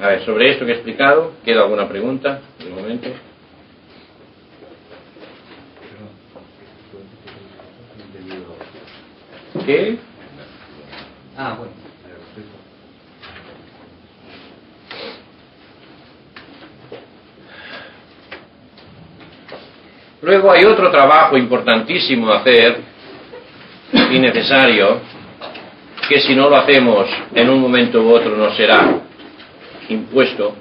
A ver, sobre esto que he explicado, ¿queda alguna pregunta de momento? ¿Qué? Bueno. Luego hay otro trabajo importantísimo a hacer y necesario, que si no lo hacemos en un momento u otro nos será impuesto,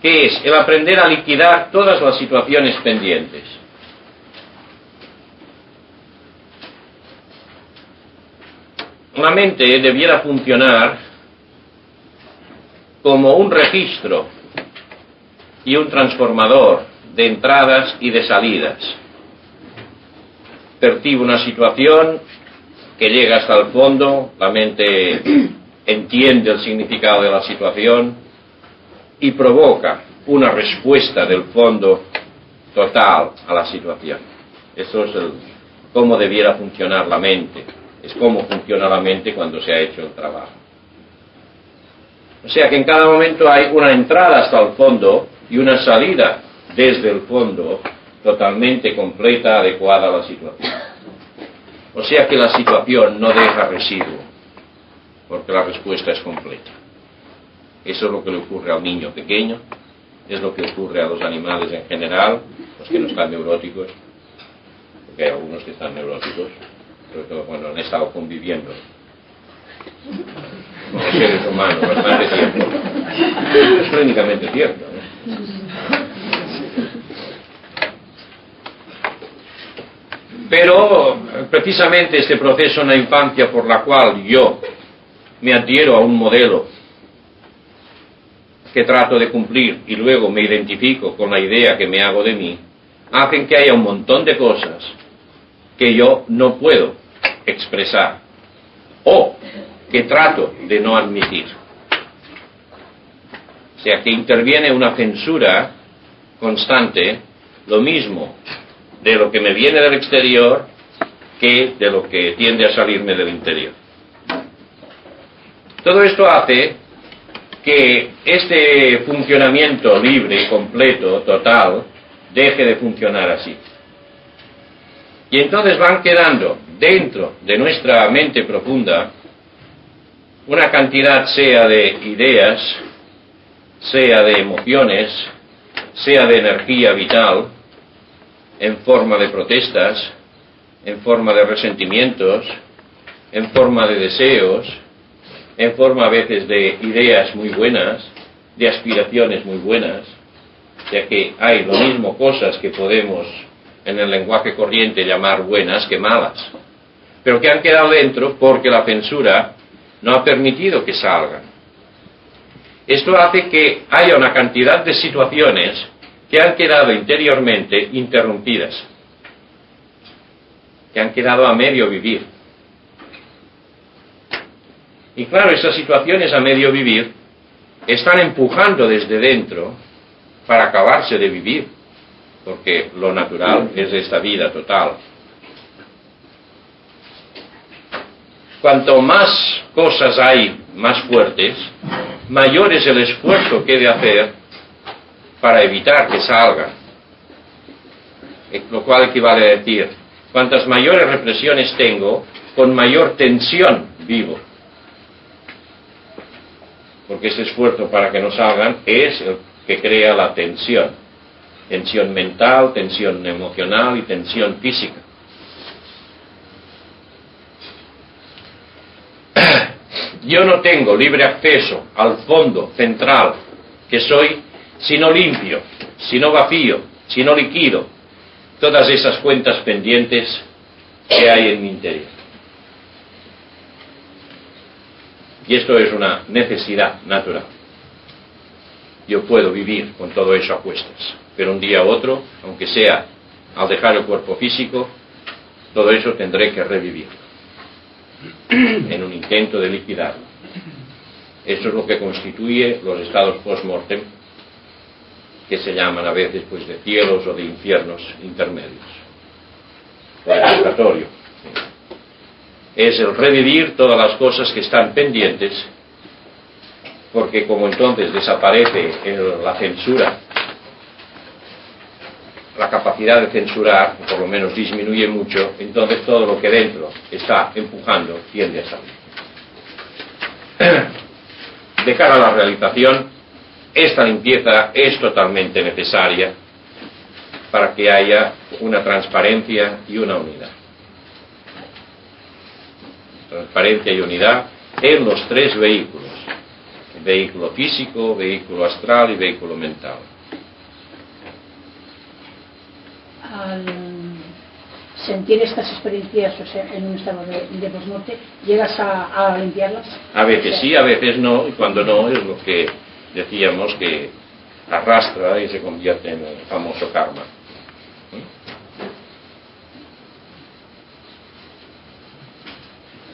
que es el aprender a liquidar todas las situaciones pendientes. La mente debiera funcionar como un registro y un transformador de entradas y de salidas. Percibe una situación que llega hasta el fondo, la mente entiende el significado de la situación y provoca una respuesta del fondo total a la situación. Eso es cómo debiera funcionar la mente. Es cómo funciona la mente cuando se ha hecho el trabajo. O sea que en cada momento hay una entrada hasta el fondo y una salida desde el fondo totalmente completa, adecuada a la situación. O sea que la situación no deja residuo, porque la respuesta es completa. Eso es lo que le ocurre al niño pequeño, es lo que ocurre a los animales en general, los que no están neuróticos, porque hay algunos que están neuróticos, sobre todo cuando han estado conviviendo con los seres humanos bastante tiempo. Es clínicamente cierto, Pero precisamente este proceso en la infancia por la cual yo me adhiero a un modelo que trato de cumplir y luego me identifico con la idea que me hago de mí, hacen que haya un montón de cosas que yo no puedo expresar o que trato de no admitir. O sea que interviene una censura constante, lo mismo de lo que me viene del exterior que de lo que tiende a salirme del interior. Todo esto hace que este funcionamiento libre, completo, total, deje de funcionar así. Y entonces van quedando dentro de nuestra mente profunda una cantidad, sea de ideas, sea de emociones, sea de energía vital, en forma de protestas, en forma de resentimientos, en forma de deseos, en forma a veces de ideas muy buenas, de aspiraciones muy buenas, ya que hay lo mismo cosas que podemos en el lenguaje corriente llamar buenas que malas, pero que han quedado dentro porque la censura no ha permitido que salgan. Esto hace que haya una cantidad de situaciones que han quedado interiormente interrumpidas, que han quedado a medio vivir. Y claro, esas situaciones a medio vivir están empujando desde dentro para acabarse de vivir, porque lo natural es esta vida total. Cuanto más cosas hay más fuertes, mayor es el esfuerzo que he de hacer para evitar que salgan. Lo cual equivale a decir, cuantas mayores represiones tengo, con mayor tensión vivo. Porque ese esfuerzo para que no salgan es el que crea la tensión. Tensión mental, tensión emocional y tensión física. Yo no tengo libre acceso al fondo central que soy si no limpio, si no vacío, si no liquido todas esas cuentas pendientes que hay en mi interior. Y esto es una necesidad natural. Yo puedo vivir con todo eso a cuestas, pero un día u otro, aunque sea al dejar el cuerpo físico, todo eso tendré que revivir en un intento de liquidarlo. Eso es lo que constituye los estados post-mortem, que se llaman a veces pues de cielos o de infiernos intermedios, o de purgatorio. Es el revivir todas las cosas que están pendientes porque como entonces desaparece la censura, la capacidad de censurar, o por lo menos disminuye mucho, entonces todo lo que dentro está empujando tiende a salir. De cara a la realización, esta limpieza es totalmente necesaria para que haya una transparencia y una unidad. Transparencia y unidad en los tres vehículos: vehículo físico, vehículo astral y vehículo mental. Al sentir estas experiencias, o sea, en un estado de posmuerte, ¿llegas a limpiarlas? A veces sí, a veces no, y cuando no es lo que decíamos que arrastra y se convierte en el famoso karma.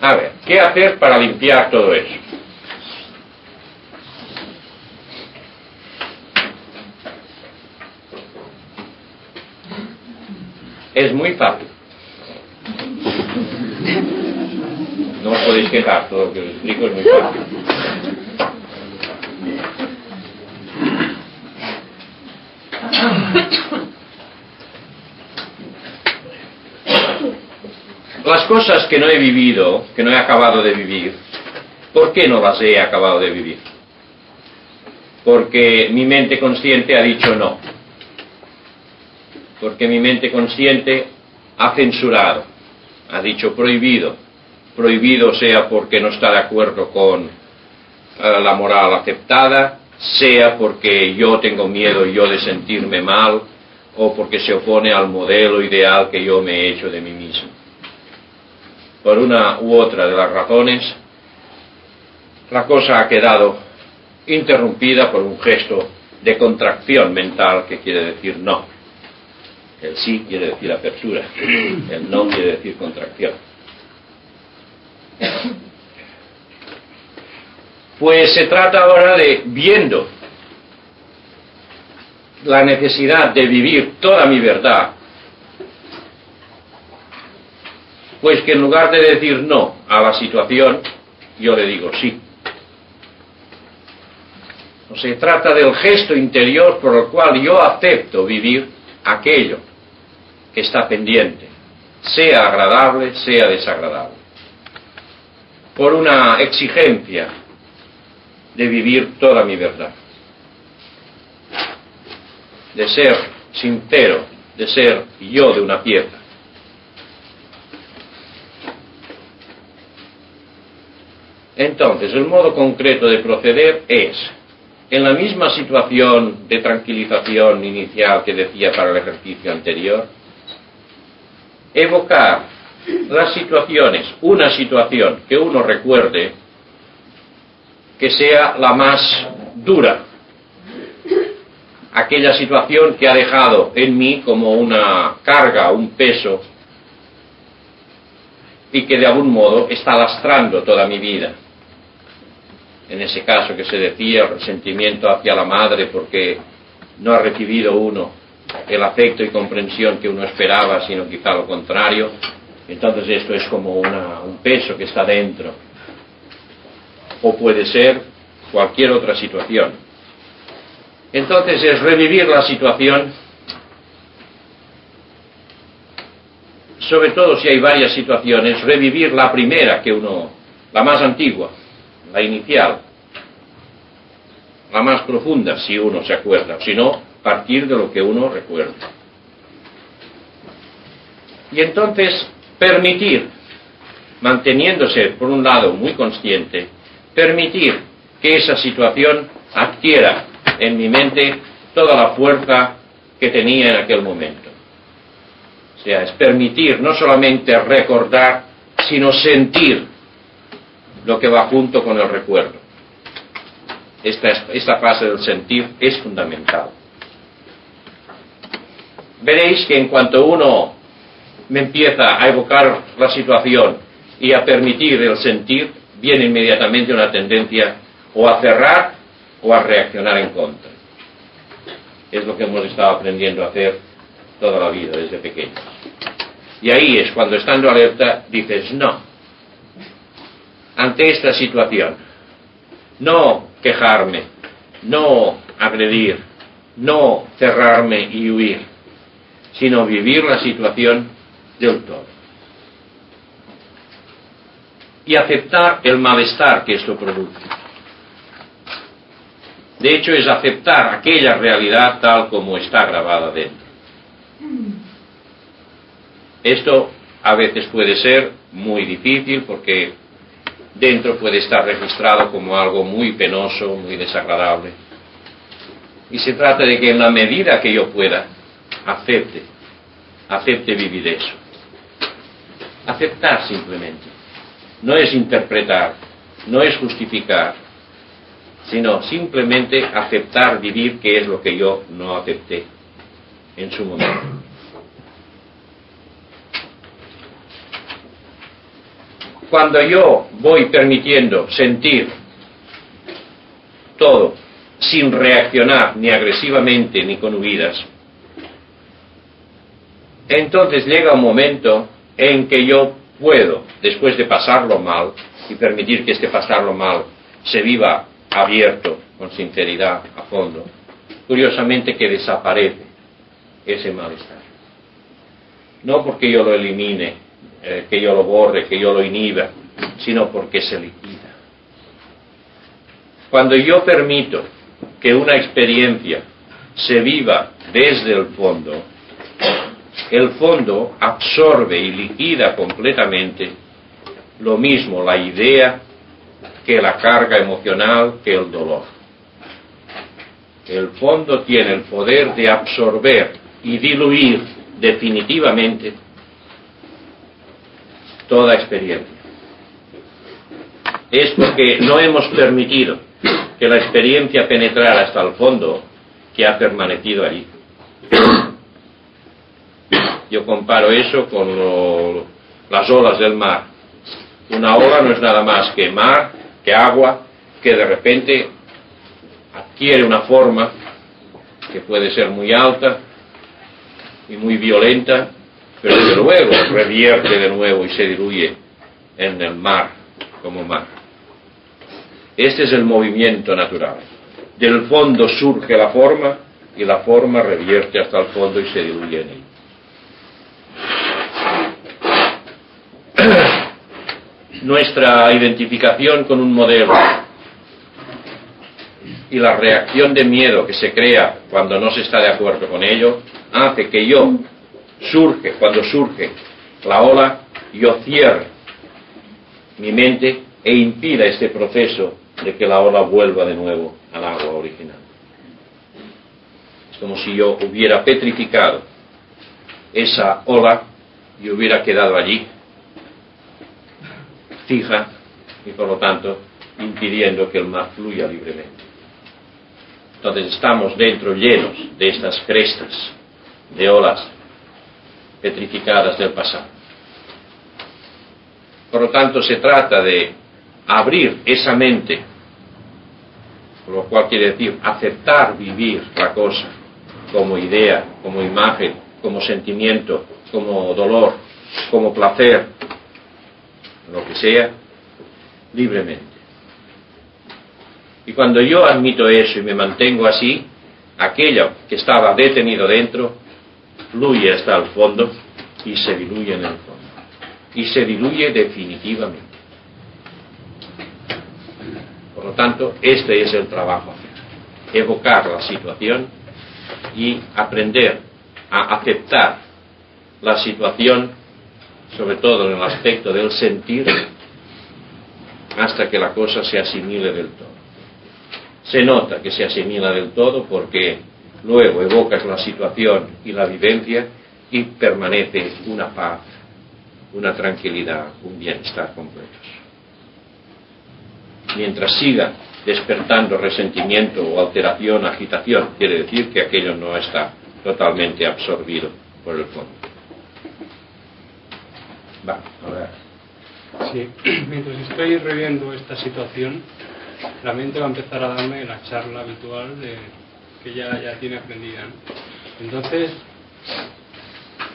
A ver, ¿qué hacer para limpiar todo eso? Es muy fácil. No os podéis quejar, todo lo que os explico es muy fácil. Las cosas que no he vivido, que no he acabado de vivir, ¿por qué no las he acabado de vivir? Porque mi mente consciente ha dicho no. Porque mi mente consciente ha censurado, ha dicho prohibido. Prohibido sea porque no está de acuerdo con la moral aceptada, sea porque yo tengo miedo yo de sentirme mal, o porque se opone al modelo ideal que yo me he hecho de mí mismo. Por una u otra de las razones, la cosa ha quedado interrumpida por un gesto de contracción mental que quiere decir no. El sí quiere decir apertura, el no quiere decir contracción. Pues se trata ahora de, viendo la necesidad de vivir toda mi verdad, pues que en lugar de decir no a la situación, yo le digo sí. No se trata del gesto interior por el cual yo acepto vivir aquello que está pendiente, sea agradable, sea desagradable, por una exigencia de vivir toda mi verdad, de ser sincero, de ser yo de una pieza. Entonces, el modo concreto de proceder es, en la misma situación de tranquilización inicial que decía para el ejercicio anterior, evocar las situaciones, una situación que uno recuerde que sea la más dura, aquella situación que ha dejado en mí como una carga, un peso, y que de algún modo está lastrando toda mi vida. En ese caso que se decía, el resentimiento hacia la madre porque no ha recibido uno el afecto y comprensión que uno esperaba, sino quizá lo contrario. Entonces esto es como un peso que está dentro. O puede ser cualquier otra situación. Entonces es revivir la situación, sobre todo si hay varias situaciones, revivir la primera la más antigua, la inicial, la más profunda, si uno se acuerda, si no, partir de lo que uno recuerda. Y entonces permitir, manteniéndose por un lado muy consciente, permitir que esa situación adquiera en mi mente toda la fuerza que tenía en aquel momento. O sea, es permitir no solamente recordar, sino sentir lo que va junto con el recuerdo. Esta fase del sentir es fundamental. Veréis que en cuanto uno me empieza a evocar la situación y a permitir el sentir, viene inmediatamente una tendencia o a cerrar o a reaccionar en contra. Es lo que hemos estado aprendiendo a hacer toda la vida, desde pequeños. Y ahí es cuando, estando alerta, dices no. Ante esta situación, no quejarme, no agredir, no cerrarme y huir, sino vivir la situación del todo. Y aceptar el malestar que esto produce. De hecho, es aceptar aquella realidad tal como está grabada dentro. Esto a veces puede ser muy difícil porque dentro puede estar registrado como algo muy penoso, muy desagradable. Y se trata de que en la medida que yo pueda, acepte vivir eso. Aceptar simplemente. No es interpretar, no es justificar, sino simplemente aceptar vivir, que es lo que yo no acepté en su momento. Cuando yo voy permitiendo sentir todo sin reaccionar ni agresivamente ni con huidas, entonces llega un momento en que yo puedo, después de pasarlo mal y permitir que este pasarlo mal se viva abierto, con sinceridad, a fondo, curiosamente que desaparece ese malestar. No porque yo lo elimine, que yo lo borre, que yo lo inhiba, sino porque se liquida. Cuando yo permito que una experiencia se viva desde el fondo absorbe y liquida completamente lo mismo la idea que la carga emocional, que el dolor. El fondo tiene el poder de absorber y diluir definitivamente toda experiencia. Es porque no hemos permitido que la experiencia penetrara hasta el fondo que ha permanecido allí. Yo comparo eso con las olas del mar. Una ola no es nada más que mar, que agua, que de repente adquiere una forma que puede ser muy alta y muy violenta, pero que luego revierte de nuevo y se diluye en el mar como mar. Este es el movimiento natural. Del fondo surge la forma y la forma revierte hasta el fondo y se diluye en él. Nuestra identificación con un modelo y la reacción de miedo que se crea cuando no se está de acuerdo con ello hace que cuando surge la ola, yo cierre mi mente e impida este proceso de que la ola vuelva de nuevo al agua original. Es como si yo hubiera petrificado esa ola y hubiera quedado allí fija y por lo tanto impidiendo que el mar fluya libremente. Entonces estamos dentro llenos de estas crestas de olas petrificadas del pasado. Por lo tanto se trata de abrir esa mente, lo cual quiere decir aceptar vivir la cosa como idea, como imagen, como sentimiento, como dolor, como placer, lo que sea, libremente. Y cuando yo admito eso y me mantengo así, aquello que estaba detenido dentro fluye hasta el fondo y se diluye en el fondo. Y se diluye definitivamente. Por lo tanto, este es el trabajo. Evocar la situación y aprender a aceptar la situación, sobre todo en el aspecto del sentir, hasta que la cosa se asimile del todo. Se nota que se asimila del todo porque luego evocas la situación y la vivencia y permanece una paz, una tranquilidad, un bienestar completos. Mientras siga despertando resentimiento o alteración, agitación, quiere decir que aquello no está totalmente absorbido por el fondo. Va, a ver. Sí, mientras estoy reviendo esta situación, la mente va a empezar a darme la charla habitual que ya tiene aprendida, ¿no? Entonces,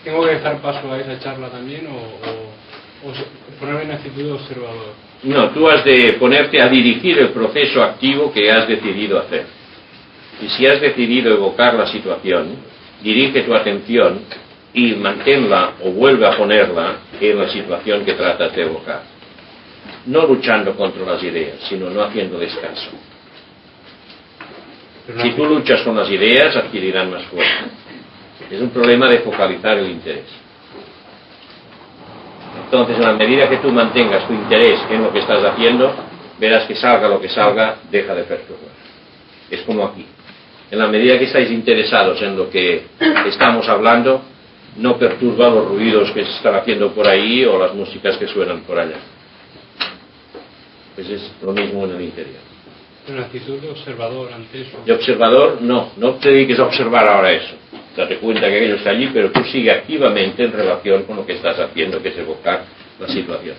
¿tengo que dejar paso a esa charla también o ponerme en actitud de observador? No, tú has de ponerte a dirigir el proceso activo que has decidido hacer. Y si has decidido evocar la situación, dirige tu atención y manténla o vuelve a ponerla en la situación que tratas de evocar. No luchando contra las ideas, sino no haciendo descanso. Si tú luchas con las ideas, adquirirán más fuerza. Es un problema de focalizar el interés. Entonces, en la medida que tú mantengas tu interés en lo que estás haciendo, verás que salga lo que salga, deja de perturbar. Es como aquí. En la medida que estáis interesados en lo que estamos hablando, no perturba los ruidos que se están haciendo por ahí o las músicas que suenan por allá. Pues es lo mismo en el interior. Una actitud de observador ante eso. De observador, no te dediques a observar ahora eso. Date cuenta que aquello está allí, pero tú sigue activamente en relación con lo que estás haciendo, que es evocar la situación.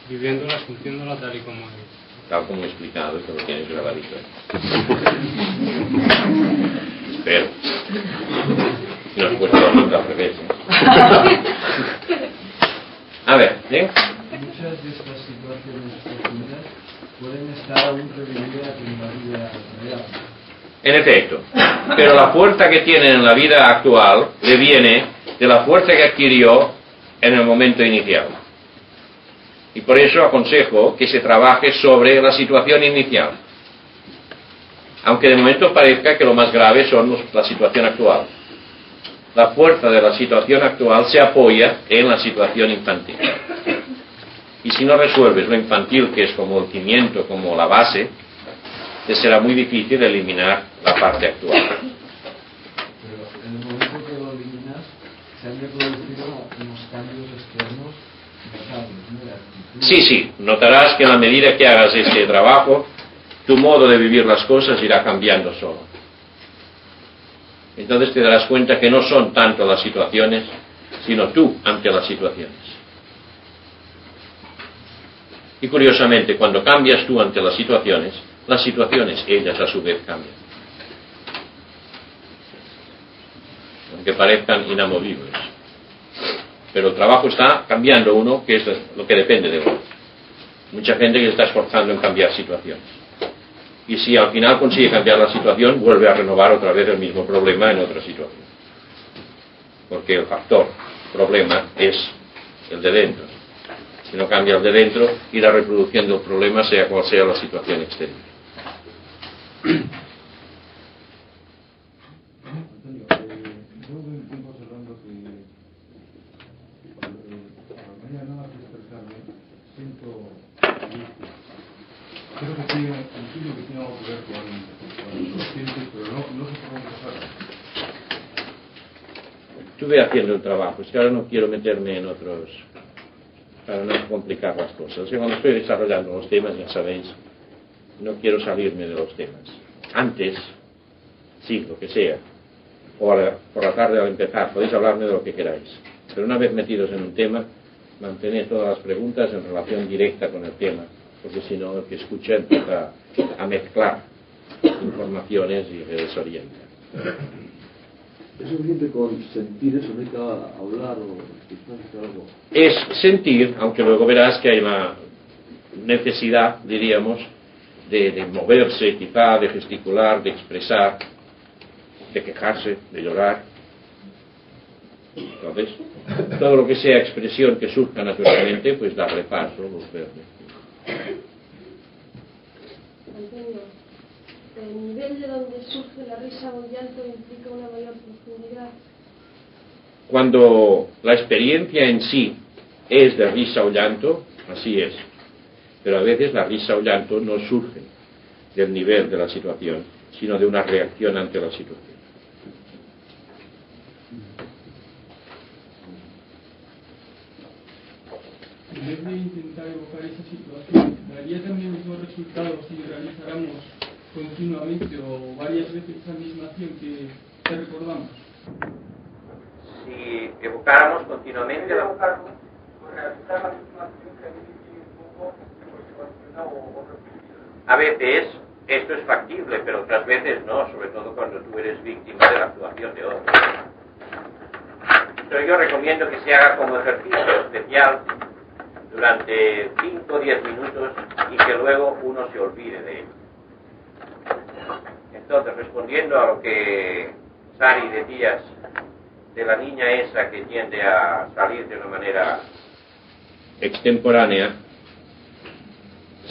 Viviéndola, sintiéndola tal y como es. Tal como he explicado, y que lo tienes grabadito ahí. Espero. Si no has puesto nunca al revés. A ver, ¿eh? Muchas de estas situaciones profundas pueden estar aún revividas en la vida real. En efecto, pero la fuerza que tiene en la vida actual le viene de la fuerza que adquirió en el momento inicial. Y por eso aconsejo que se trabaje sobre la situación inicial. Aunque de momento parezca que lo más grave son la situación actual. La fuerza de la situación actual se apoya en la situación infantil. Y si no resuelves lo infantil, que es como el cimiento, como la base, te será muy difícil eliminar la parte actual. Pero en el momento que lo eliminas, se han de producir unos cambios externos notables, ¿no? De actitud. Sí, notarás que a la medida que hagas este trabajo, tu modo de vivir las cosas irá cambiando solo. Entonces te darás cuenta que no son tanto las situaciones, sino tú ante las situaciones. Y curiosamente, cuando cambias tú ante las situaciones, ellas a su vez cambian. Aunque parezcan inamovibles. Pero el trabajo está cambiando uno, que es lo que depende de uno. Mucha gente que se está esforzando en cambiar situaciones. Y si al final consigue cambiar la situación, vuelve a renovar otra vez el mismo problema en otra situación. Porque el factor problema es el de dentro. Si no cambia el de dentro, irá reproduciendo el problema, sea cual sea la situación exterior. Antonio, llevo un tiempo observando que cuando no hay nada que expresarme, siento angustia. Creo que tiene algo que ver con los sientes, pero no sé cómo empezar. Estuve haciendo el trabajo, es que ahora no quiero meterme en otros, para no complicar las cosas. O sea, cuando estoy desarrollando los temas, ya sabéis, no quiero salirme de los temas. Antes, sí, lo que sea, o por la tarde al empezar, podéis hablarme de lo que queráis. Pero una vez metidos en un tema, mantened todas las preguntas en relación directa con el tema, porque si no, el que escucha empieza a mezclar informaciones y se desorienta. ¿Es suficiente con sentir eso? ¿No hay que hablar o expresar algo? Es sentir, aunque luego verás que hay una necesidad, diríamos, de moverse, quizá, de gesticular, de expresar, de quejarse, de llorar. Entonces, todo lo que sea expresión que surja naturalmente, pues darle paso, luz verde. Antonio, el nivel de donde surge la risa o el llanto implica una mayor profundidad. Cuando la experiencia en sí es de risa o llanto, así es. Pero a veces la risa o llanto no surge del nivel de la situación, sino de una reacción ante la situación. En vez de intentar evocar esa situación, ¿daría también los resultados si realizáramos continuamente o varias veces esa misma acción que recordamos? Si evocáramos continuamente la... A veces esto es factible, pero otras veces no, sobre todo cuando tú eres víctima de la actuación de otros. Pero yo recomiendo que se haga como ejercicio especial durante 5 o 10 minutos y que luego uno se olvide de él. Entonces, respondiendo a lo que Sari decías de la niña esa que tiende a salir de una manera extemporánea,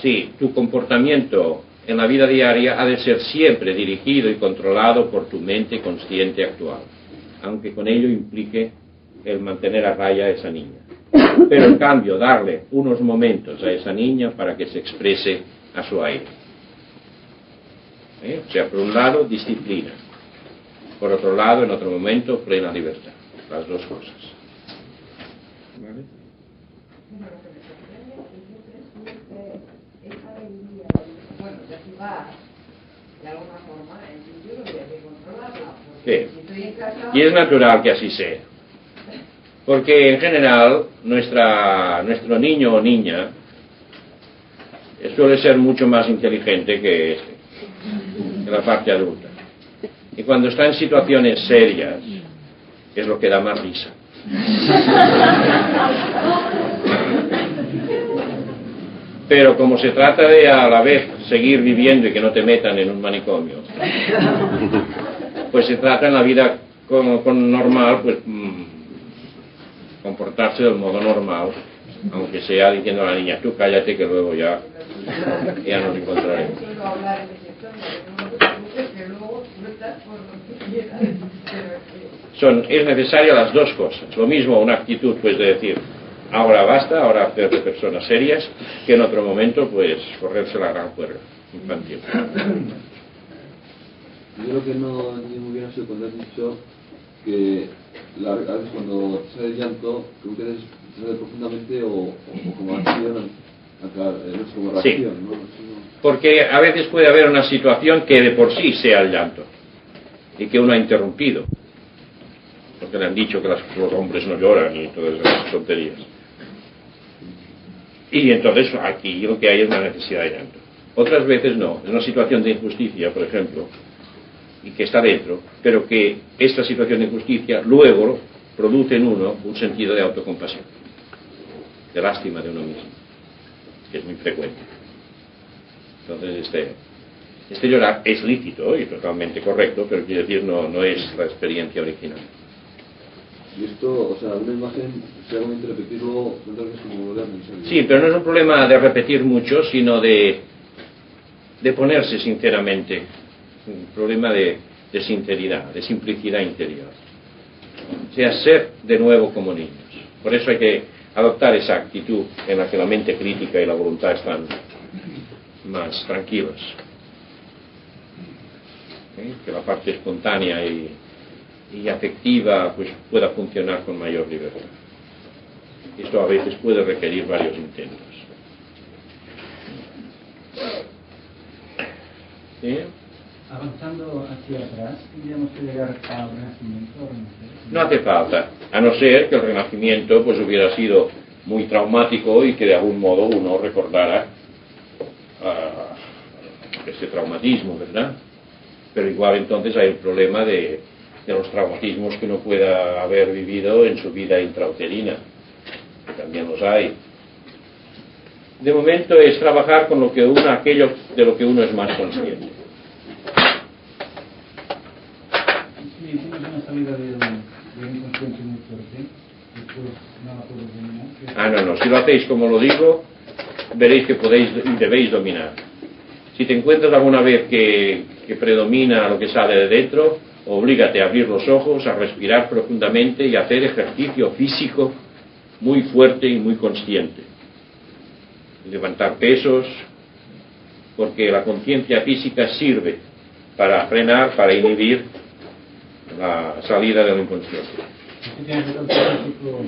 sí, tu comportamiento en la vida diaria ha de ser siempre dirigido y controlado por tu mente consciente actual, aunque con ello implique el mantener a raya a esa niña. Pero en cambio, darle unos momentos a esa niña para que se exprese a su aire. O sea, por un lado, disciplina. Por otro lado, en otro momento, plena libertad. Las dos cosas. ¿Vale? Bueno, ya si va de alguna forma, en sitio lo habría que controlarla. Sí. Si estoy en casa... Y es natural que así sea. Porque en general, nuestro niño o niña suele ser mucho más inteligente que la parte adulta. Y cuando está en situaciones serias, es lo que da más risa. Pero como se trata de a la vez seguir viviendo y que no te metan en un manicomio, pues se trata en la vida con normal, pues comportarse del modo normal, aunque sea diciendo a la niña, tú cállate que luego ya nos encontraremos. Es necesario las dos cosas. Lo mismo una actitud, pues, de decir, ahora basta, ahora hacer de personas serias, que en otro momento, pues, correrse la gran juerga infantil. Yo creo que no entiendo muy bien eso cuando has dicho que a veces cuando sale el llanto, creo que sale profundamente o como acción, no es como reacción, sí. ¿no? Porque a veces puede haber una situación que de por sí sea el llanto y que uno ha interrumpido. Porque le han dicho que los hombres no lloran y todas esas tonterías. Y entonces aquí lo que hay es una necesidad de llanto. Otras veces no, es una situación de injusticia, por ejemplo, y que está dentro, pero que esta situación de injusticia luego produce en uno un sentido de autocompasión, de lástima de uno mismo, que es muy frecuente. Entonces este llorar es lícito y totalmente correcto, pero quiero decir no es la experiencia original. Y esto, o sea, una imagen, seguramente repetirlo tantas veces como lo veas necesario. Sí, pero no es un problema de repetir mucho, sino de ponerse sinceramente. Un problema de sinceridad, de simplicidad interior. O sea, ser de nuevo como niños. Por eso hay que adoptar esa actitud en la que la mente crítica y la voluntad están más tranquilos. Que la parte espontánea y afectiva pues pueda funcionar con mayor libertad. Esto a veces puede requerir varios intentos. ¿Sí? Avanzando hacia atrás, tendríamos que llegar al Renacimiento o Renacer. No hace falta, a no ser que el Renacimiento pues hubiera sido muy traumático y que de algún modo uno recordara ese traumatismo, ¿verdad? Pero igual entonces hay el problema de los traumatismos que uno pueda haber vivido en su vida intrauterina, que también los hay. De momento es trabajar con aquello de lo que uno es más consciente. Si tienes una salida de inconsciente muy fuerte, después no la puedes dominar. No, si lo hacéis como lo digo, veréis que podéis y debéis dominar. Si te encuentras alguna vez que predomina lo que sale de dentro, oblígate a abrir los ojos, a respirar profundamente y a hacer ejercicio físico muy fuerte y muy consciente. Levantar pesos, porque la conciencia física sirve para frenar, para inhibir la salida del inconsciente. Si tienes el cuerpo físico,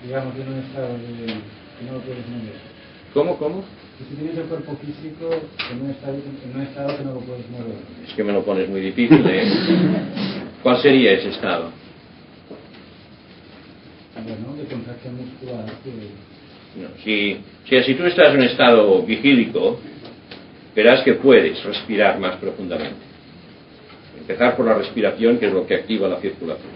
digamos, en un estado que no lo puedes mover. ¿Cómo? Si tienes el cuerpo físico en un estado que no lo puedes mover. Es que me lo pones muy difícil, ¿eh? ¿Cuál sería ese estado? Bueno, de contracción muscular. No, si tú estás en un estado vigílico, verás que puedes respirar más profundamente. Empezar por la respiración, que es lo que activa la circulación.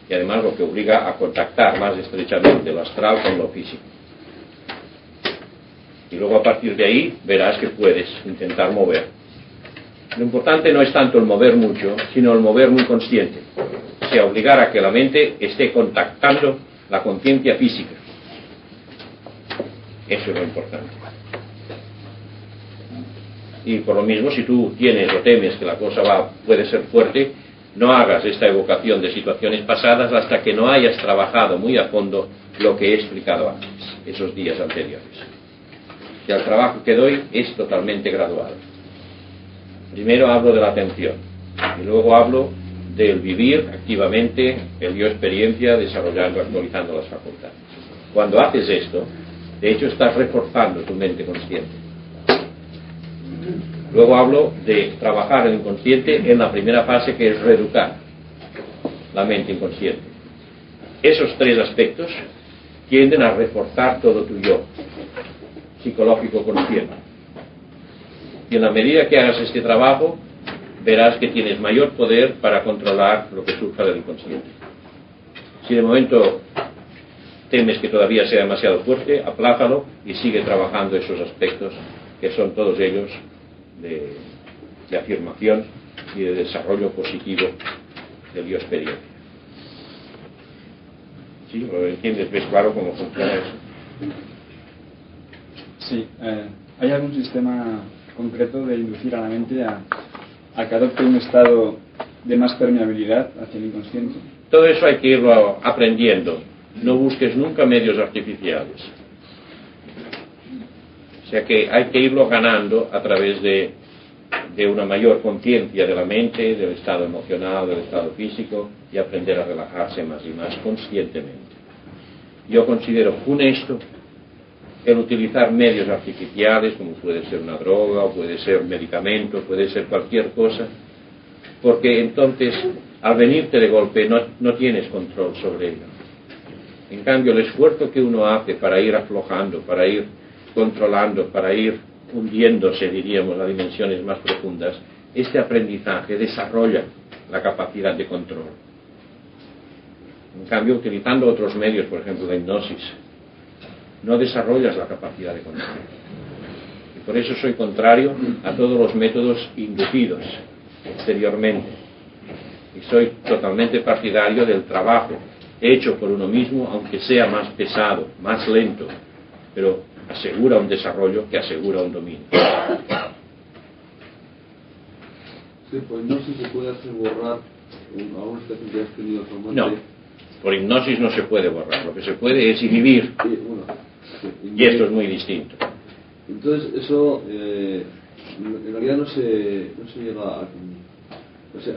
Y además lo que obliga a contactar más estrechamente lo astral con lo físico. Y luego a partir de ahí verás que puedes intentar mover. Lo importante no es tanto el mover mucho, sino el mover muy consciente. O sea, obligar a que la mente esté contactando la conciencia física. Eso es lo importante. Y por lo mismo, si tú tienes o temes que la cosa puede ser fuerte, no hagas esta evocación de situaciones pasadas hasta que no hayas trabajado muy a fondo lo que he explicado antes, esos días anteriores. Y el trabajo que doy es totalmente gradual. Primero hablo de la atención y luego hablo del vivir activamente el yo experiencia, desarrollando, actualizando las facultades. Cuando haces esto, de hecho estás reforzando tu mente consciente. Luego hablo de trabajar el inconsciente en la primera fase, que es reeducar la mente inconsciente. Esos tres aspectos tienden a reforzar todo tu yo psicológico consciente. Y en la medida que hagas este trabajo, verás que tienes mayor poder para controlar lo que surja del inconsciente. Si de momento temes que todavía sea demasiado fuerte, aplázalo y sigue trabajando esos aspectos que son todos ellos de afirmación y de desarrollo positivo del yo experiencia. ¿Sí? ¿Lo entiendes? ¿Ves claro cómo funciona eso? Sí. ¿Hay algún sistema concreto de inducir a la mente a que adopte un estado de más permeabilidad hacia el inconsciente? Todo eso hay que irlo aprendiendo. No busques nunca medios artificiales. O sea que hay que irlo ganando a través de una mayor conciencia de la mente, del estado emocional, del estado físico, y aprender a relajarse más y más conscientemente. Yo considero funesto el utilizar medios artificiales, como puede ser una droga, o puede ser un medicamento, puede ser cualquier cosa, porque entonces, al venirte de golpe, no tienes control sobre ello. En cambio, el esfuerzo que uno hace para ir aflojando, para ir controlando, para ir hundiéndose, diríamos, a dimensiones más profundas, este aprendizaje desarrolla la capacidad de control. En cambio, utilizando otros medios, por ejemplo, la hipnosis, no desarrollas la capacidad de control. Y por eso soy contrario a todos los métodos inducidos exteriormente. Y soy totalmente partidario del trabajo hecho por uno mismo, aunque sea más pesado, más lento, pero asegura un desarrollo que asegura un dominio. Sí, pues no sé si se puede hacer borrar alguna situación que has tenido actualmente. No, por hipnosis no se puede borrar, lo que se puede es inhibir, y esto es muy distinto. Entonces eso en realidad no se llega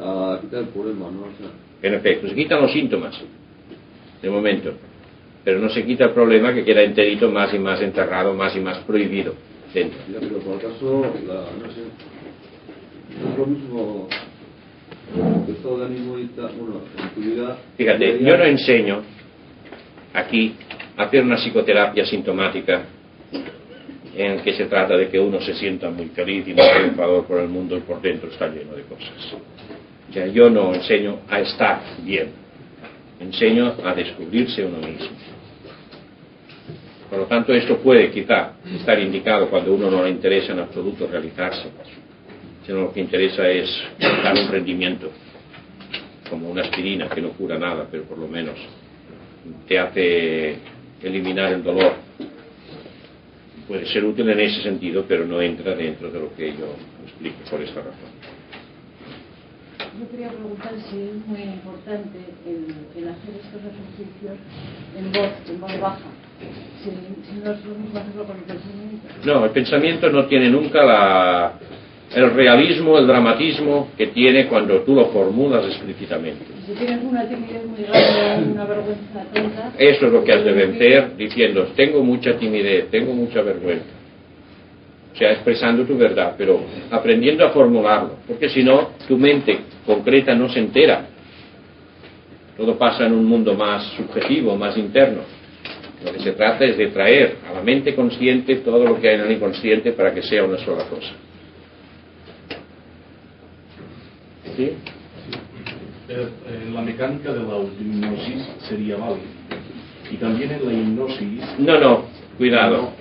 a quitar el problema, ¿no? O sea, en efecto, se quitan los síntomas de momento, pero no se quita el problema, que queda enterito, más y más enterrado, más y más prohibido dentro. Ya, pero por acaso, no sé, no es lo mismo el estado de ánimo y tal, bueno, en tu vida. Fíjate, yo no enseño aquí a hacer una psicoterapia sintomática en que se trata de que uno se sienta muy feliz y muy triunfador por el mundo y por dentro está lleno de cosas. O sea, yo no enseño a estar bien, enseño a descubrirse uno mismo. Por lo tanto, esto puede quizá estar indicado cuando uno no le interesa en absoluto realizarse, sino lo que interesa es dar un rendimiento, como una aspirina que no cura nada, pero por lo menos te hace eliminar el dolor. Puede ser útil en ese sentido, pero no entra dentro de lo que yo explico por esta razón. Yo quería preguntar si es muy importante el hacer estos ejercicios en voz baja, si no es lo mismo hacerlo con el pensamiento. No, el pensamiento no tiene nunca el realismo, el dramatismo que tiene cuando tú lo formulas explícitamente. Si tienes una timidez muy grande, una vergüenza tonta... Eso es lo que has de vencer diciendo, tengo mucha timidez, tengo mucha vergüenza. O sea, expresando tu verdad, pero aprendiendo a formularlo, porque si no, tu mente concreta no se entera. Todo pasa en un mundo más subjetivo, más interno. Lo que se trata es de traer a la mente consciente todo lo que hay en el inconsciente para que sea una sola cosa. ¿Sí? La mecánica de la hipnosis sería válida. Y también en la hipnosis... No, cuidado.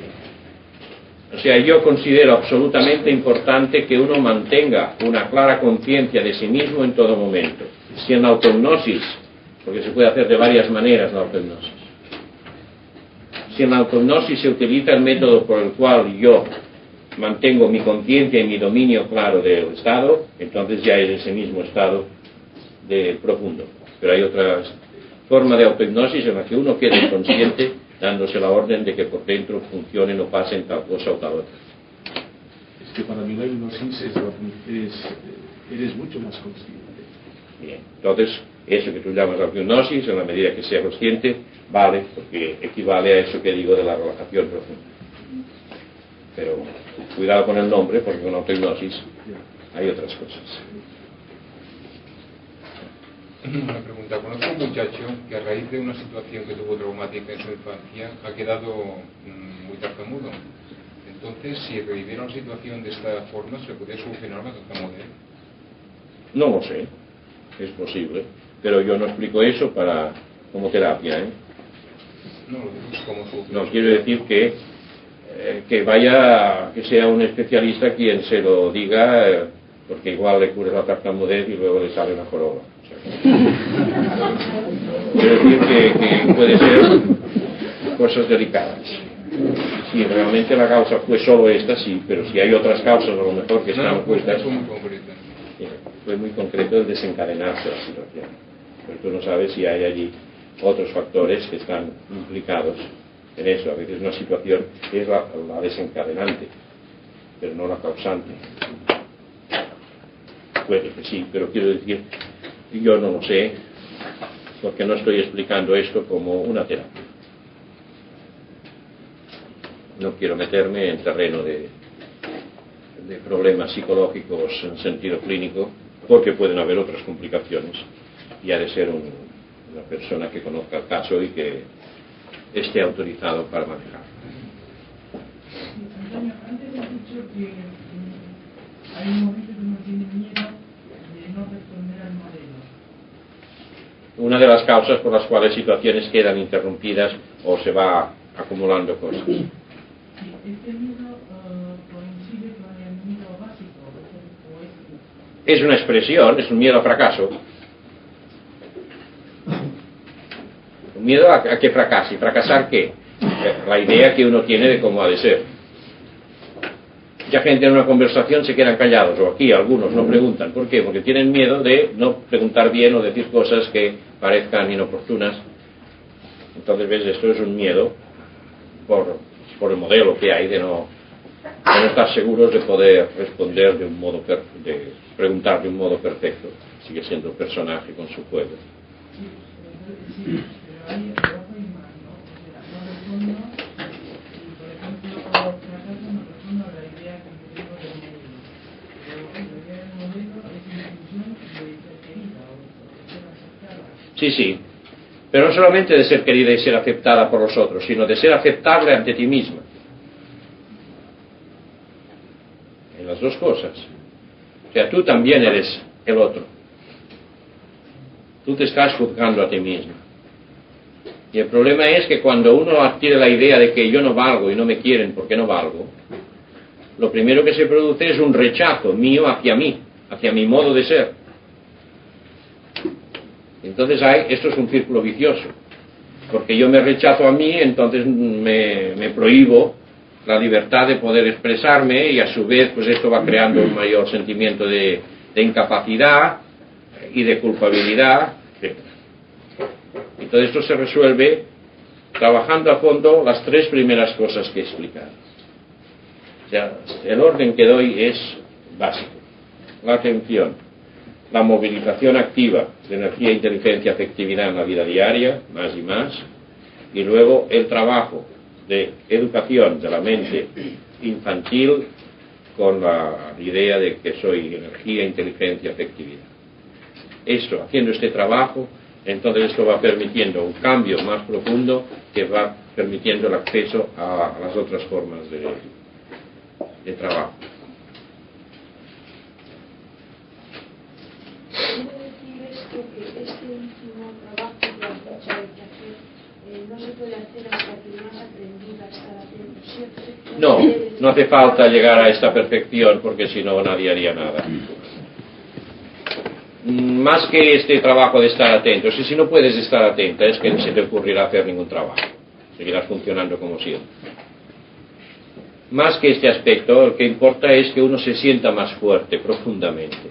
sea, yo considero absolutamente importante que uno mantenga una clara conciencia de sí mismo en todo momento. Si en la autohipnosis, porque se puede hacer de varias maneras la autohipnosis, si en la autohipnosis se utiliza el método por el cual yo mantengo mi conciencia y mi dominio claro del estado, entonces ya es ese mismo estado de profundo. Pero hay otra forma de autohipnosis en la que uno queda inconsciente dándose la orden de que por dentro funcionen o pasen tal cosa o tal otra. Es que para mí la hipnosis eres mucho más consciente. Bien, entonces eso que tú llamas autohipnosis, en la medida que sea consciente, vale, porque equivale a eso que digo de la relajación profunda. Pero cuidado con el nombre, porque con autohipnosis hay otras cosas. Una pregunta. Conozco a un muchacho que a raíz de una situación que tuvo traumática en su infancia ha quedado muy tartamudo. Entonces, si reviviera una situación de esta forma, ¿se podría solucionar la tartamudez? No lo sé, es posible, pero yo no explico eso como terapia, ¿eh? No, lo digo como solución. No, quiero decir que sea un especialista quien se lo diga, porque igual le cure la tartamudez y luego le sale una joroba. Quiero decir que puede ser cosas delicadas. Si realmente la causa fue solo esta, sí, pero si hay otras causas a lo mejor que están puestas, fue muy concreto el desencadenarse la situación. Pero tú no sabes si hay allí otros factores que están implicados en eso. A veces una situación es la desencadenante, pero no la causante. Puede que sí, pero quiero decir, yo no lo sé, porque no estoy explicando esto como una terapia. No quiero meterme en terreno de problemas psicológicos en sentido clínico, porque pueden haber otras complicaciones, y ha de ser una persona que conozca el caso y que esté autorizado para manejarlo. Antonio, antes has dicho que hay un momento que uno tiene miedo de no responder al modelo. Una de las causas por las cuales situaciones quedan interrumpidas o se va acumulando cosas. Este miedo coincide con el miedo básico, Es una expresión, es un miedo a fracaso. Un miedo a que fracase. ¿Fracasar qué? La idea que uno tiene de cómo ha de ser. Ya gente en una conversación se quedan callados, o aquí algunos no preguntan. ¿Por qué? Porque tienen miedo de no preguntar bien o decir cosas que parezcan inoportunas. Entonces, ves, esto es un miedo por el modelo que hay de no estar seguros de poder responder de un modo de preguntar de un modo perfecto. Sigue siendo un personaje con su juego. Sí, pero hay trabajo y más, ¿no? O sea, no respondo y, por ejemplo, fracaso no respondo a la idea que me tengo del modelo. Pero la idea del modelo es una inclusión de ser querida o de ser aceptada. Sí, pero no solamente de ser querida y ser aceptada por los otros, sino de ser aceptable ante ti misma. En las dos cosas. O sea, tú también eres el otro. Tú te estás juzgando a ti mismo. Y el problema es que cuando uno adquiere la idea de que yo no valgo y no me quieren porque no valgo, lo primero que se produce es un rechazo mío hacia mí, hacia mi modo de ser. Entonces esto es un círculo vicioso, porque yo me rechazo a mí, entonces me prohíbo la libertad de poder expresarme, y a su vez pues esto va creando un mayor sentimiento de incapacidad y de culpabilidad, etc. Y todo esto se resuelve trabajando a fondo las tres primeras cosas que he explicado. O sea, el orden que doy es básico: la atención, la movilización activa de energía, inteligencia, afectividad en la vida diaria, más y más, y luego el trabajo de educación de la mente infantil con la idea de que soy energía, inteligencia, afectividad. Esto, haciendo este trabajo, entonces esto va permitiendo un cambio más profundo que va permitiendo el acceso a las otras formas de trabajo. ¿Quiere decir esto que este último trabajo que has dicho que hay que hacer no se puede hacer hasta que no has aprendido a estar atento siempre? No hace falta llegar a esta perfección porque si no nadie haría nada. Más que este trabajo de estar atento, si no puedes estar atenta es que no se te ocurrirá hacer ningún trabajo, seguirás funcionando como siempre. Más que este aspecto, lo que importa es que uno se sienta más fuerte profundamente,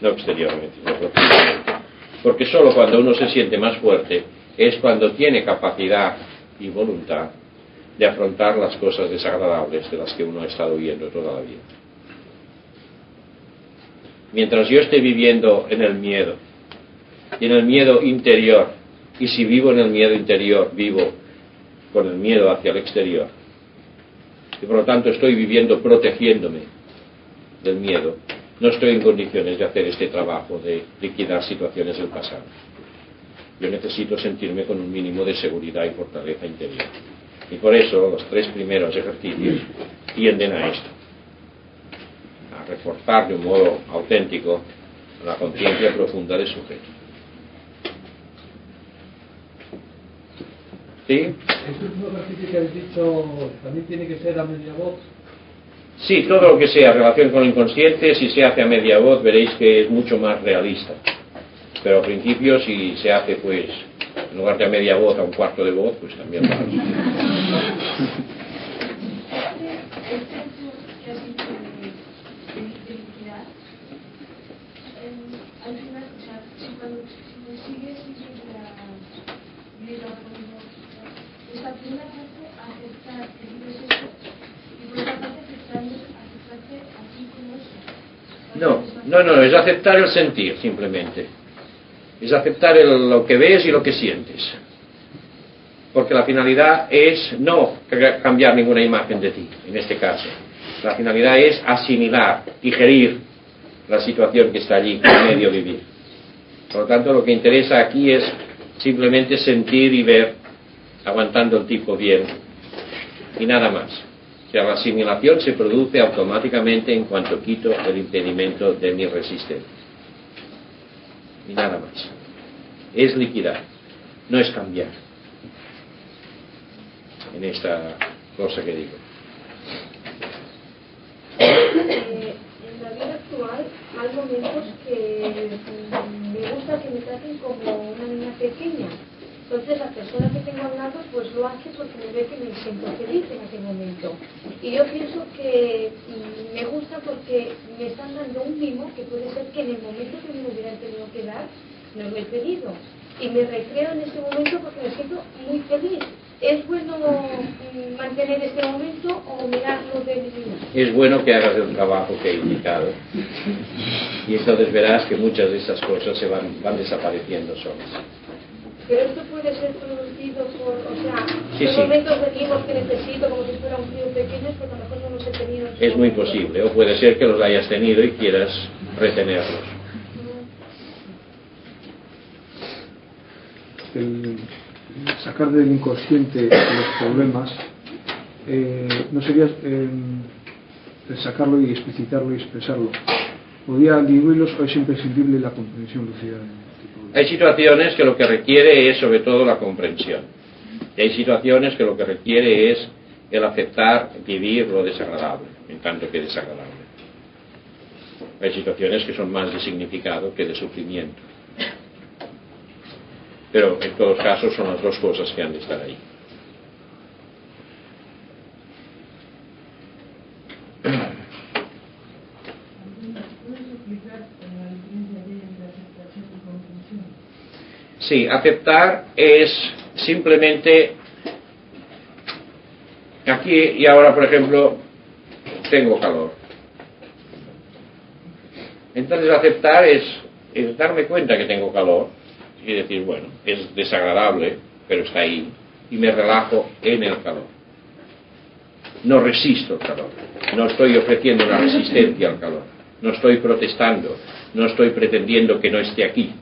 no exteriormente, sino profundamente, porque solo cuando uno se siente más fuerte es cuando tiene capacidad y voluntad de afrontar las cosas desagradables de las que uno ha estado huyendo toda la vida. Mientras yo esté viviendo en el miedo, y en el miedo interior, y si vivo en el miedo interior, vivo con el miedo hacia el exterior, y por lo tanto estoy viviendo protegiéndome del miedo, no estoy en condiciones de hacer este trabajo de liquidar situaciones del pasado. Yo necesito sentirme con un mínimo de seguridad y fortaleza interior. Y por eso los 3 primeros ejercicios tienden a esto, a reforzar de un modo auténtico la conciencia profunda del sujeto. ¿Sí? ¿Este último ejercicio que habéis dicho también tiene que ser a media voz? Sí, todo lo que sea relación con el inconsciente, si se hace a media voz veréis que es mucho más realista. Pero al principio si se hace pues en lugar de a media voz a un cuarto de voz, pues también vale. Al final, o sea, si cuando consigues esta primera parte, aceptar que vives eso, y por otra parte, aceptarte así como eso. No, es aceptar el sentir, simplemente. Es aceptar lo que ves y lo que sientes. Porque la finalidad es no cambiar ninguna imagen de ti, en este caso. La finalidad es asimilar, digerir la situación que está allí, en medio vivir. Por lo tanto, lo que interesa aquí es simplemente sentir y ver, aguantando el tipo bien, y nada más. O sea, la asimilación se produce automáticamente en cuanto quito el impedimento de mi resistencia. Y nada más. Es liquidar, no es cambiar. En esta cosa que digo. En la vida actual hay momentos que me gusta que me traten como una niña pequeña. Entonces la persona que tengo al lado pues lo hace porque me ve que me siento feliz en aquel momento. Y yo pienso que me gusta porque me están dando un mimo que puede ser que en el momento que me hubieran tenido que dar, no lo he pedido. Y me recreo en este momento porque me siento muy feliz. ¿Es bueno mantener este momento o mirarlo de eliminar? Es bueno que hagas el trabajo que he indicado. Y entonces verás que muchas de esas cosas se van desapareciendo solas. Pero esto puede ser producido por, o sea, Sí, en sí. momentos de tiempo que necesito, como si fuera un crío pequeño, porque a lo mejor no los he tenido. Es muy posible, o puede ser que los hayas tenido y quieras retenerlos. El sacar del inconsciente los problemas no sería el sacarlo y explicitarlo y expresarlo. ¿Podría diluirlos o es imprescindible la comprensión lúcida? Hay situaciones que lo que requiere es sobre todo la comprensión. Y hay situaciones que lo que requiere es el aceptar vivir lo desagradable, en tanto que desagradable. Hay situaciones que son más de significado que de sufrimiento. Pero en todos casos son las dos cosas que han de estar ahí. Sí, aceptar es simplemente aquí y ahora, por ejemplo, tengo calor. Entonces aceptar es darme cuenta que tengo calor y decir, bueno, es desagradable, pero está ahí, y me relajo en el calor. No resisto el calor, no estoy ofreciendo una resistencia al calor, no estoy protestando, no estoy pretendiendo que no esté aquí.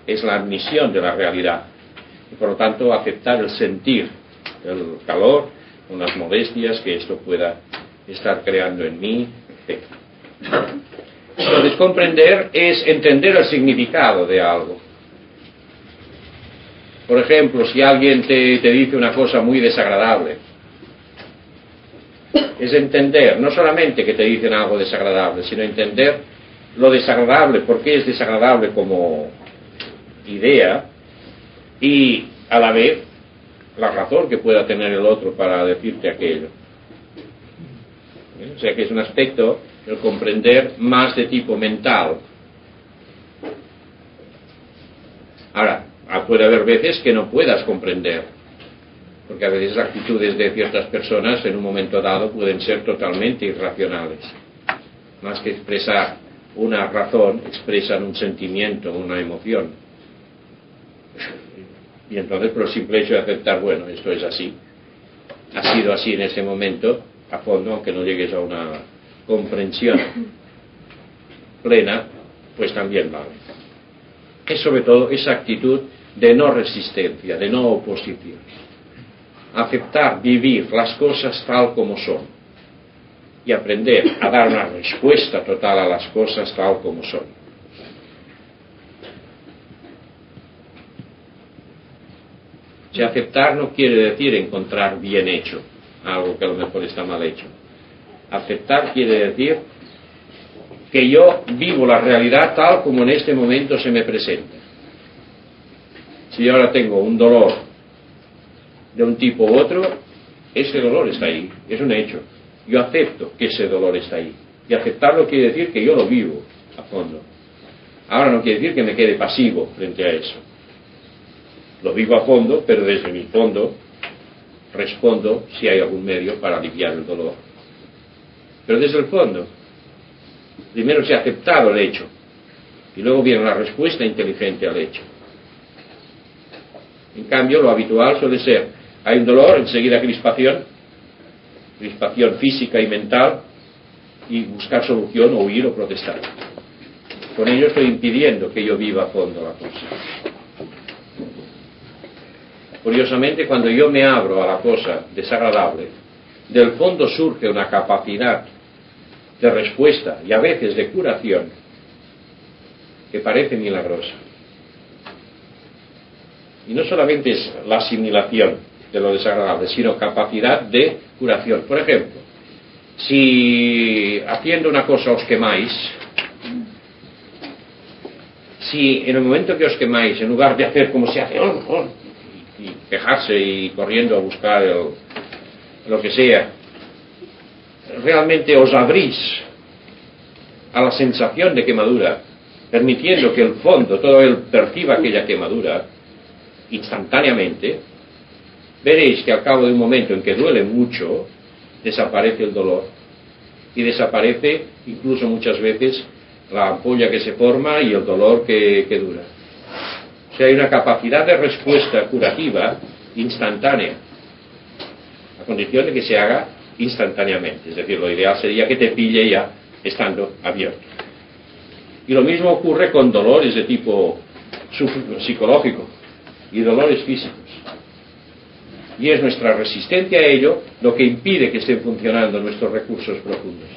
Es la admisión de la realidad y por lo tanto aceptar el sentir el calor, unas molestias que esto pueda estar creando en mí, etc. Entonces comprender es entender el significado de algo. Por ejemplo, si alguien te dice una cosa muy desagradable es entender, no solamente que te dicen algo desagradable, sino entender lo desagradable, por qué es desagradable como idea, y a la vez la razón que pueda tener el otro para decirte aquello. O sea que es un aspecto, el comprender, más de tipo mental. Ahora, puede haber veces que no puedas comprender, porque a veces las actitudes de ciertas personas en un momento dado pueden ser totalmente irracionales. Más que expresar una razón, expresan un sentimiento, una emoción. Y entonces, por el simple hecho de aceptar, bueno, esto es así, ha sido así en ese momento, a fondo, aunque no llegues a una comprensión plena, pues también vale. Es sobre todo esa actitud de no resistencia, de no oposición. Aceptar, vivir las cosas tal como son y aprender a dar una respuesta total a las cosas tal como son. Si aceptar no quiere decir encontrar bien hecho algo que a lo mejor está mal hecho. Aceptar quiere decir que yo vivo la realidad tal como en este momento se me presenta. Si yo ahora tengo un dolor de un tipo u otro, ese dolor está ahí, es un hecho. Yo acepto que ese dolor está ahí. Y aceptarlo quiere decir que yo lo vivo a fondo. Ahora no quiere decir que me quede pasivo frente a eso. Lo vivo a fondo, pero desde mi fondo respondo si hay algún medio para aliviar el dolor. Pero desde el fondo, primero se ha aceptado el hecho y luego viene la respuesta inteligente al hecho. En cambio, lo habitual suele ser, hay un dolor, enseguida crispación física y mental, y buscar solución o huir o protestar. Con ello estoy impidiendo que yo viva a fondo la cosa. Curiosamente, cuando yo me abro a la cosa desagradable, del fondo surge una capacidad de respuesta y a veces de curación que parece milagrosa. Y no solamente es la asimilación de lo desagradable, sino capacidad de curación. Por ejemplo, si haciendo una cosa os quemáis, si en el momento que os quemáis, en lugar de hacer como se hace, y quejarse y corriendo a buscar lo que sea, realmente os abrís a la sensación de quemadura, permitiendo que el fondo, todo él perciba aquella quemadura instantáneamente, veréis que al cabo de un momento en que duele mucho, desaparece el dolor y desaparece incluso muchas veces la ampolla que se forma y el dolor que dura. O sea, hay una capacidad de respuesta curativa instantánea, a condición de que se haga instantáneamente. Es decir, lo ideal sería que te pille ya estando abierto. Y lo mismo ocurre con dolores de tipo psicológico y dolores físicos. Y es nuestra resistencia a ello lo que impide que estén funcionando nuestros recursos profundos.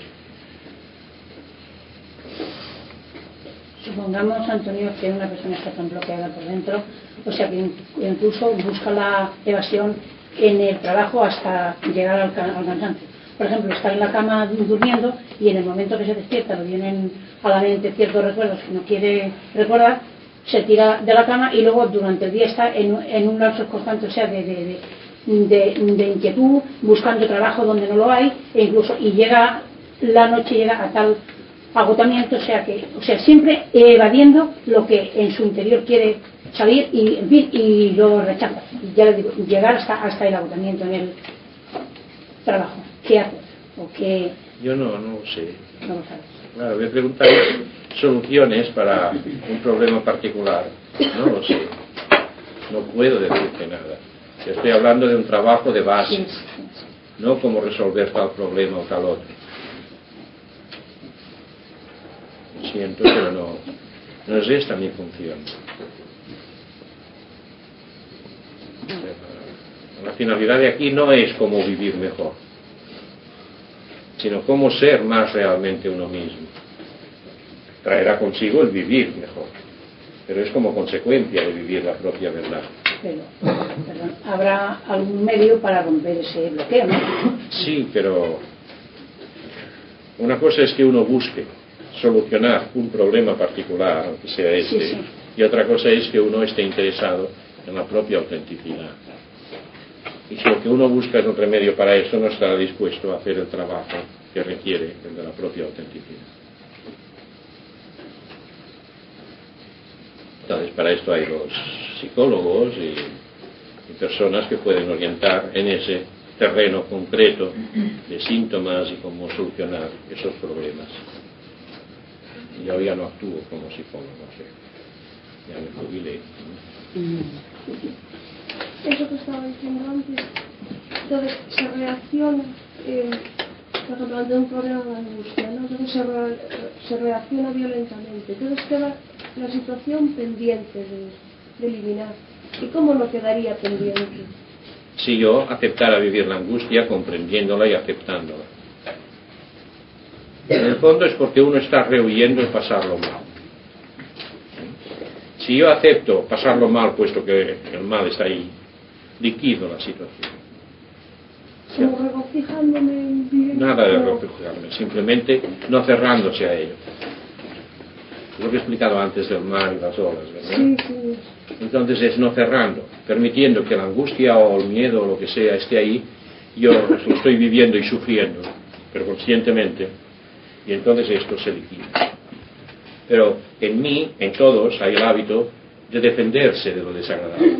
Supongamos, Antonio, que una persona está tan bloqueada por dentro, o sea que incluso busca la evasión en el trabajo hasta llegar al cansancio. Por ejemplo, está en la cama durmiendo y en el momento que se despierta le vienen a la mente ciertos recuerdos que no quiere recordar, se tira de la cama y luego durante el día está en un lapso constante, o sea, de inquietud, buscando trabajo donde no lo hay, e incluso y llega la noche, llega a tal agotamiento, o sea, siempre evadiendo lo que en su interior quiere salir y, en fin, y lo rechaza. Y ya le digo, llegar hasta el agotamiento en el trabajo. ¿Qué haces? ¿O qué? Yo no lo sé. No lo sabes. Claro, me preguntáis soluciones para un problema particular. No lo sé. No puedo decirte nada. Yo estoy hablando de un trabajo de base, no cómo resolver tal problema o tal otro. Lo siento, pero no es esta mi función. La finalidad de aquí no es cómo vivir mejor, sino cómo ser más realmente uno mismo. Traerá consigo el vivir mejor, pero es como consecuencia de vivir la propia verdad. Perdón, habrá algún medio para romper ese bloqueo, ¿no? Sí, pero una cosa es que uno busque solucionar un problema particular, aunque sea este, Sí, sí. y otra cosa es que uno esté interesado en la propia autenticidad. Y si lo que uno busca es un remedio para eso, no está dispuesto a hacer el trabajo que requiere el de la propia autenticidad. Entonces, para esto hay los psicólogos y personas que pueden orientar en ese terreno concreto de síntomas y cómo solucionar esos problemas. Yo ya no actúo como psicólogo, ya me jubilé. Eso que estaba diciendo antes, entonces se reacciona, por ejemplo, ante un problema de angustia, ¿no? Entonces se reacciona violentamente, entonces queda la situación pendiente de eliminar. ¿Y cómo no quedaría pendiente? Si yo aceptara vivir la angustia comprendiéndola y aceptándola. En el fondo es porque uno está rehuyendo el pasarlo mal. Si yo acepto pasarlo mal, puesto que el mal está ahí, liquido la situación. Como regocijándome en vivir. Nada de regocijarme, simplemente no cerrándose a ello. Lo que he explicado antes del mar y las olas, ¿verdad? Sí, sí. Entonces es no cerrando, permitiendo que la angustia o el miedo o lo que sea esté ahí, yo lo estoy viviendo y sufriendo, pero conscientemente, y entonces esto se liquida. Pero en mí, en todos, hay el hábito de defenderse de lo desagradable.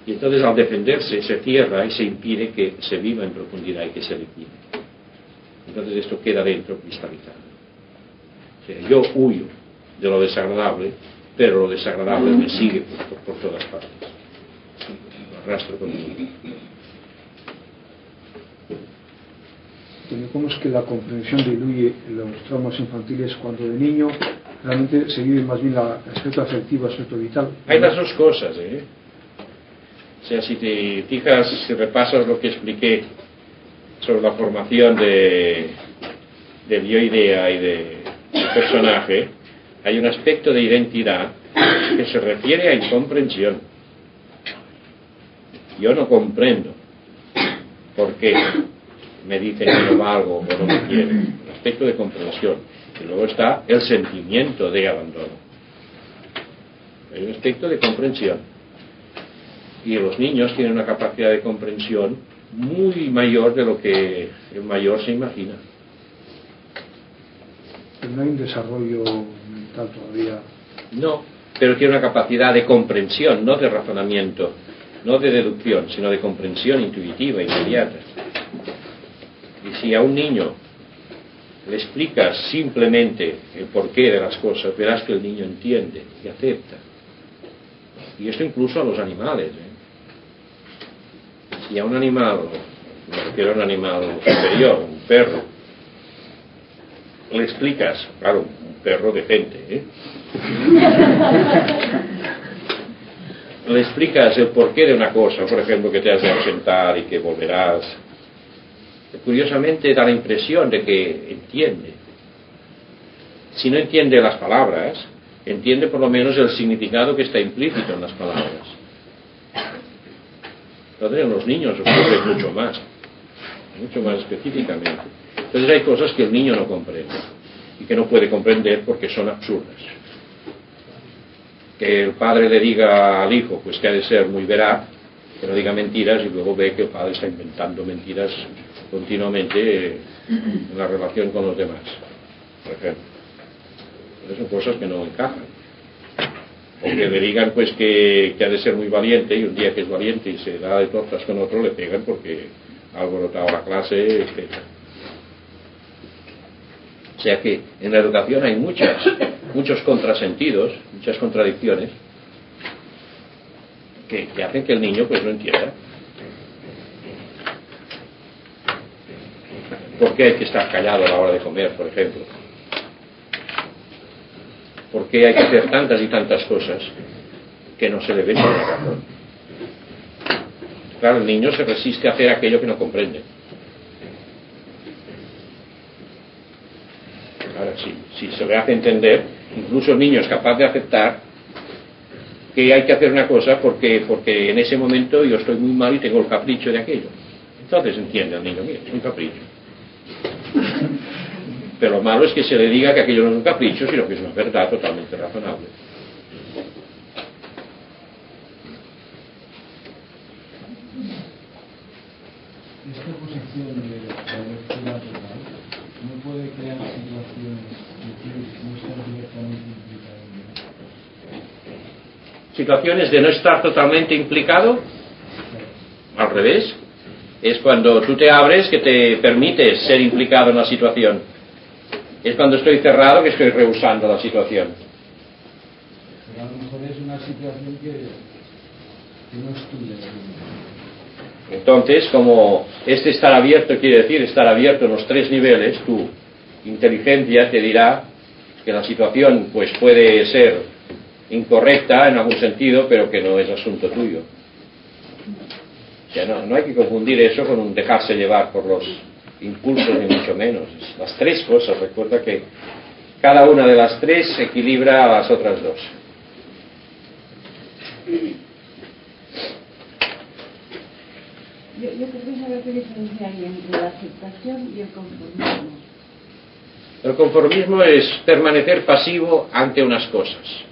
Y entonces al defenderse se cierra y se impide que se viva en profundidad y que se liquide. Entonces esto queda dentro cristalizado. O sea, yo huyo de lo desagradable, pero lo desagradable me sigue por todas partes. Lo arrastro conmigo. ¿Cómo es que la comprensión diluye los traumas infantiles cuando de niño realmente se vive más bien el aspecto afectivo, el aspecto vital? Hay las dos cosas, ¿eh? O sea, si te fijas, si repasas lo que expliqué sobre la formación de yo-idea y de personaje, hay un aspecto de identidad que se refiere a incomprensión. Yo no comprendo por qué me dicen que no valgo o no me quieren. Un aspecto de comprensión. Y luego está el sentimiento de abandono. Hay un aspecto de comprensión. Y los niños tienen una capacidad de comprensión muy mayor de lo que el mayor se imagina. Pero no hay un desarrollo mental todavía. No, pero tiene una capacidad de comprensión, no de razonamiento, no de deducción, sino de comprensión intuitiva, inmediata. Y si a un niño le explicas simplemente el porqué de las cosas, verás que el niño entiende y acepta. Y esto incluso a los animales, ¿eh? Si a un animal, me refiero a un animal superior, un perro, le explicas, claro, un perro decente, ¿eh? Le explicas el porqué de una cosa, por ejemplo, que te has de ausentar y que volverás. Curiosamente da la impresión de que entiende. Si no entiende las palabras, entiende por lo menos el significado que está implícito en las palabras. Entonces en los niños ocurre mucho más específicamente. Entonces hay cosas que el niño no comprende y que no puede comprender porque son absurdas. Que el padre le diga al hijo pues que ha de ser muy veraz, que no diga mentiras, y luego ve que el padre está inventando mentiras continuamente en la relación con los demás, por ejemplo. Entonces son cosas que no encajan. O que le digan pues que ha de ser muy valiente, y un día que es valiente y se da de tortas con otro, le pegan porque ha alborotado la clase, etc. O sea que en la educación hay muchos contrasentidos, muchas contradicciones que hacen que el niño pues no entienda. ¿Por qué hay que estar callado a la hora de comer, por ejemplo? ¿Por qué hay que hacer tantas y tantas cosas que no se le ve ninguna razón? Claro, el niño se resiste a hacer aquello que no comprende. Ahora, si se le hace entender, incluso el niño es capaz de aceptar que hay que hacer una cosa porque en ese momento yo estoy muy mal y tengo el capricho de aquello. Entonces entiende al niño, mira, es un capricho. Pero lo malo es que se le diga que aquello no es un capricho, sino que es una verdad totalmente razonable. Esta posición de la lectura total no puede crear situaciones de que no están directamente implicados. Situaciones de no estar totalmente implicado, al revés, es cuando tú te abres que te permites ser implicado en la situación. Es cuando estoy cerrado que estoy rehusando la situación. Pero a lo mejor es una situación que no es tuya. Entonces, como este estar abierto quiere decir estar abierto en los tres niveles, tu inteligencia te dirá que la situación pues puede ser incorrecta en algún sentido, pero que no es asunto tuyo. O sea, no hay que confundir eso con un dejarse llevar por los impulsos, ni mucho menos. Las tres cosas, recuerda que cada una de las tres equilibra a las otras dos. Yo quería saber qué diferencia hay entre la aceptación y el conformismo. El conformismo es permanecer pasivo ante unas cosas.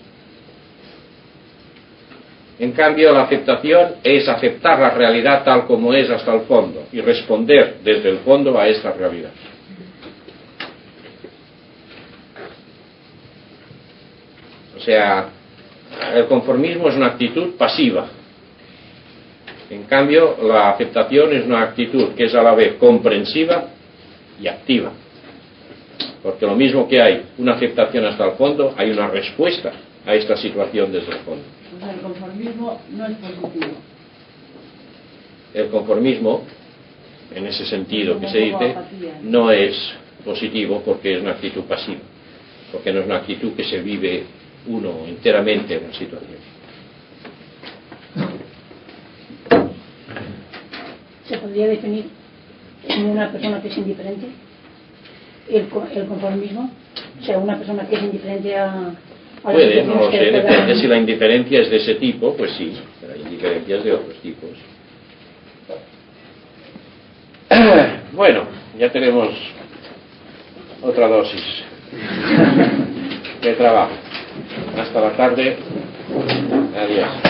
En cambio, la aceptación es aceptar la realidad tal como es hasta el fondo y responder desde el fondo a esta realidad. O sea, el conformismo es una actitud pasiva. En cambio, la aceptación es una actitud que es a la vez comprensiva y activa. Porque lo mismo que hay una aceptación hasta el fondo, hay una respuesta a esta situación desde el fondo. O sea, el conformismo no es positivo. El conformismo, en ese sentido que se dice, no es positivo porque es una actitud pasiva. Porque no es una actitud que se vive uno enteramente en una situación. ¿Se podría definir como una persona que es indiferente? El conformismo, o sea, una persona que es indiferente a puede, no lo sé, depende si la indiferencia es de ese tipo, pues sí, pero hay indiferencias de otros tipos. Bueno, ya tenemos otra dosis de trabajo. Hasta la tarde. Adiós.